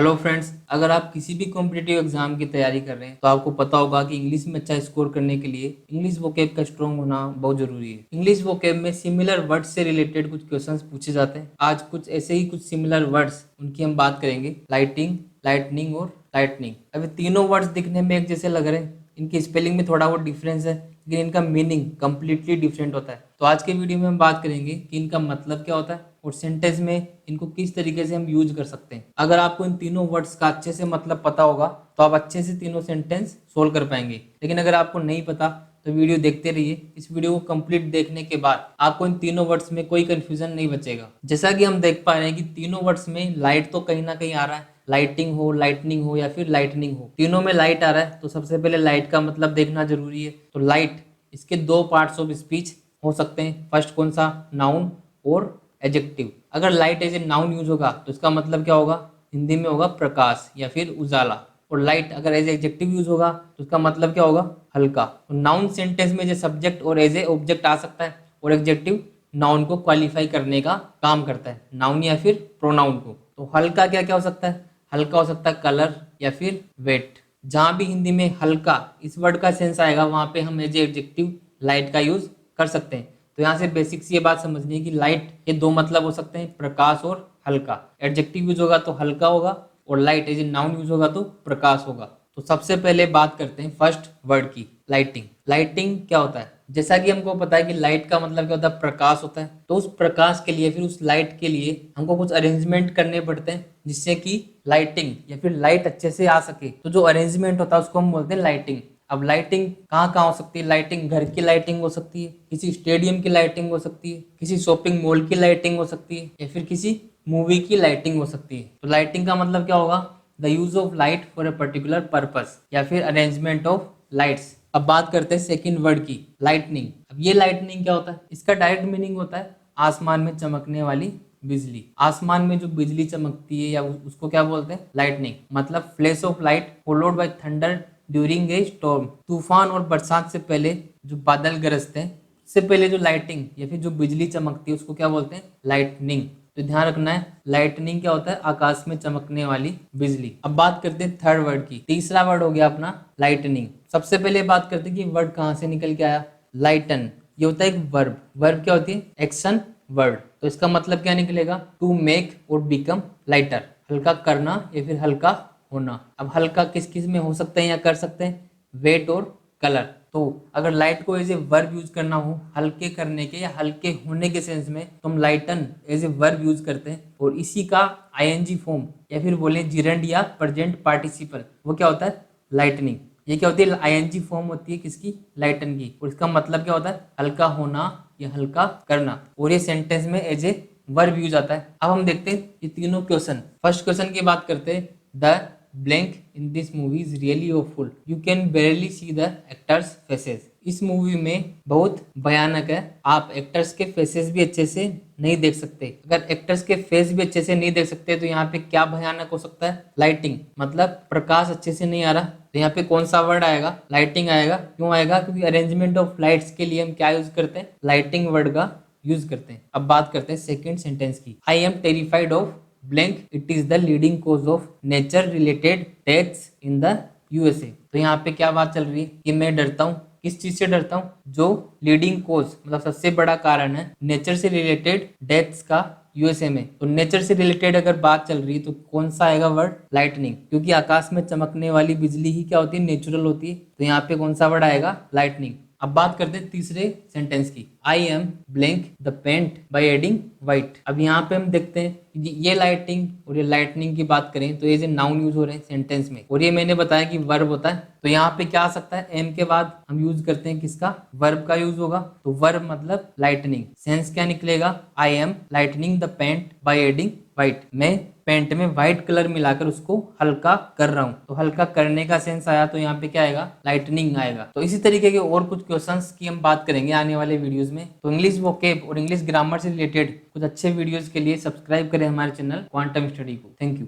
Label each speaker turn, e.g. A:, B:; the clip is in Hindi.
A: हेलो फ्रेंड्स, अगर आप किसी भी कॉम्पिटिटिव एग्जाम की तैयारी कर रहे हैं तो आपको पता होगा कि इंग्लिश में अच्छा स्कोर करने के लिए इंग्लिश वोकैब का स्ट्रॉन्ग होना बहुत जरूरी है। इंग्लिश वोकैब में सिमिलर वर्ड्स से रिलेटेड कुछ क्वेश्चंस पूछे जाते हैं। आज कुछ ऐसे ही कुछ सिमिलर वर्ड्स उनकी हम बात करेंगे, लाइटिंग, लाइटनिंग और लाइटनिंग। अभी तीनों वर्ड्स दिखने में एक जैसे लग रहे हैं, इनकी स्पेलिंग में थोड़ा बहुत डिफरेंस है लेकिन इनका मीनिंग कंप्लीटली डिफरेंट होता है। तो आज के वीडियो में हम बात करेंगे कि इनका मतलब क्या होता है और सेंटेंस में इनको किस तरीके से हम यूज कर सकते हैं। अगर आपको इन तीनों वर्ड्स का अच्छे से मतलब पता होगा तो आप अच्छे से तीनों सेंटेंस सोल्व कर पाएंगे। लेकिन अगर आपको नहीं पता तो वीडियो देखते रहिए। इस वीडियो को कंप्लीट देखने के बाद आपको इन तीनों वर्ड्स में कोई कंफ्यूजन नहीं बचेगा। जैसा कि हम देख पा रहे हैं कि तीनों वर्ड्स में लाइट तो कहीं ना कहीं आ रहा है, लाइटिंग हो, लाइटनिंग हो या फिर लाइटनिंग हो, तीनों में लाइट आ रहा है। तो सबसे पहले लाइट का मतलब देखना जरूरी है। तो लाइट, इसके दो पार्ट्स ऑफ स्पीच हो सकते हैं। फर्स्ट कौन सा, नाउन और एडजेक्टिव। अगर light as a noun use होगा तो इसका मतलब क्या होगा, हिंदी में होगा प्रकाश या फिर उजाला। और लाइट अगर एज एडजेक्टिव यूज होगा तो इसका मतलब क्या होगा, हल्का। तो नाउन सेंटेंस में जो सब्जेक्ट और एज ए ऑब्जेक्ट आ सकता है और एडजेक्टिव नाउन को क्वालिफाई करने का काम करता है, नाउन या फिर प्रोनाउन को। तो हल्का क्या क्या हो सकता है, हल्का हो सकता है कलर या फिर वेट। जहां भी हिंदी में हल्का इस वर्ड का सेंस आएगा वहां पे हम एज एडजेक्टिव लाइट का यूज कर सकते हैं। तो यहाँ से बेसिक्स ये बात समझनी है कि लाइट के दो मतलब हो सकते हैं, प्रकाश और हल्का। एडजेक्टिव यूज होगा तो हल्का होगा और light as a noun use होगा तो प्रकाश होगा। तो सबसे पहले बात करते हैं फर्स्ट वर्ड की, लाइटिंग। लाइटिंग क्या होता है, जैसा कि हमको पता है कि लाइट का मतलब क्या होता है, प्रकाश होता है। तो उस प्रकाश के लिए, फिर उस लाइट के लिए हमको कुछ अरेंजमेंट करने पड़ते हैं जिससे कि लाइटिंग या फिर लाइट अच्छे से आ सके। तो जो अरेंजमेंट होता है उसको हम बोलते हैं लाइटिंग। अब लाइटिंग कहाँ कहाँ हो सकती है, लाइटिंग घर की लाइटिंग हो सकती है, किसी स्टेडियम की लाइटिंग हो सकती है, किसी शॉपिंग मॉल की लाइटिंग हो सकती है या फिर किसी मूवी की लाइटिंग हो सकती है। तो लाइटिंग का मतलब क्या होगा, the use of light for a particular purpose या फिर अरेंजमेंट ऑफ लाइट्स। अब बात करते हैं सेकंड वर्ड की, लाइटनिंग। अब ये लाइटनिंग क्या होता है, इसका डायरेक्ट मीनिंग होता है आसमान में चमकने वाली बिजली। आसमान में जो बिजली चमकती है या उसको क्या बोलते हैं, लाइटनिंग। मतलब flash of light followed by thunder during a storm. तूफान और बरसात से पहले जो बादल गरजते हैं, उससे पहले जो लाइटिंग या फिर जो बिजली चमकती है उसको क्या बोलते हैं, लाइटनिंग। तो ध्यान रखना है, लाइटनिंग क्या होता है, आकाश में चमकने वाली बिजली। अब बात करते हैं थर्ड वर्ड की। तीसरा वर्ड हो गया अपना लाइटनिंग। सबसे पहले बात करते हैं कि वर्ड कहाँ से निकल के आया, लाइटन। ये होता है एक वर्ब। वर्ब क्या होती है, एक्शन वर्ड। तो इसका मतलब क्या निकलेगा, टू मेक और बिकम लाइटर, हल्का करना या फिर हल्का होना। अब हल्का किस किस में हो सकते हैं या कर सकते हैं, वेट और कलर। तो अगर लाइट को एज ए वर्ब यूज करना हो हल्के करने के या हल्के होने के सेंस में तो हम लाइटन एज ए वर्ब यूज करते हैं। और इसी का आईएनजी फॉर्म या फिर बोले जिरंड या प्रेजेंट पार्टिसिपल, वो क्या होता है, लाइटनिंग। ये क्या होती है, आईएनजी फॉर्म होती है किसकी, लाइटन की। और इसका मतलब क्या होता है, हल्का होना या हल्का करना। और ये सेंटेंस में एज ए वर्ब यूज आता है। अब हम देखते हैं ये तीनों क्वेश्चन। फर्स्ट क्वेश्चन की बात करते हैं, the blank in this movie is really awful. You can barely see the actors' faces. इस मूवी में बहुत भयानक है, आप एक्टर्स के फेसेस भी अच्छे से नहीं देख सकते। अगर एक्टर्स के फेस भी अच्छे से नहीं देख सकते तो यहाँ पे क्या भयानक हो सकता है, लाइटिंग। मतलब प्रकाश अच्छे से नहीं आ रहा। तो यहाँ पे कौन सा वर्ड आएगा, लाइटिंग आएगा। क्यों आएगा, क्योंकि अरेंजमेंट ऑफ लाइट्स के लिए हम क्या यूज करते हैं, लाइटिंग वर्ड का यूज करते हैं। अब बात करते हैं सेकेंड सेंटेंस की, I M terrified of blank, it is the leading cause of nature related deaths in the USA. तो यहाँ पे क्या बात चल रही है कि मैं डरता हूँ, किस चीज से डरता हूँ, जो लीडिंग कॉज मतलब सबसे बड़ा कारण है नेचर से रिलेटेड डेथ्स का यूएसए में। तो नेचर से रिलेटेड अगर बात चल रही है तो कौन सा आएगा वर्ड, लाइटनिंग। क्योंकि आकाश में चमकने वाली बिजली ही क्या होती है, नेचुरल होती है। तो यहाँ पे कौन सा वर्ड आएगा, लाइटनिंग। अब बात करते हैं तीसरे सेंटेंस की, I am blank the paint by adding white. अब यहाँ पे हम देखते हैं ये लाइटिंग और ये लाइटनिंग की बात करें तो ये जो नाउन यूज हो रहे हैं सेंटेंस में, और ये मैंने बताया कि वर्ब होता है। तो यहाँ पे क्या आ सकता है, एम के बाद हम यूज करते हैं किसका, वर्ब का यूज होगा। तो वर्ब मतलब लाइटनिंग। सेंस क्या निकलेगा, I am lightning the paint by adding white. मैं पेंट में व्हाइट कलर मिलाकर उसको हल्का कर रहा हूँ। तो हल्का करने का सेंस आया तो यहाँ पे क्या आएगा, लाइटनिंग आएगा। तो इसी तरीके के और कुछ क्वेश्चंस की हम बात करेंगे आने वाले वीडियोस में। तो इंग्लिश वोकैब और इंग्लिश ग्रामर से रिलेटेड कुछ अच्छे वीडियोस के लिए सब्सक्राइब करें हमारे चैनल क्वांटम स्टडी को। Thank you.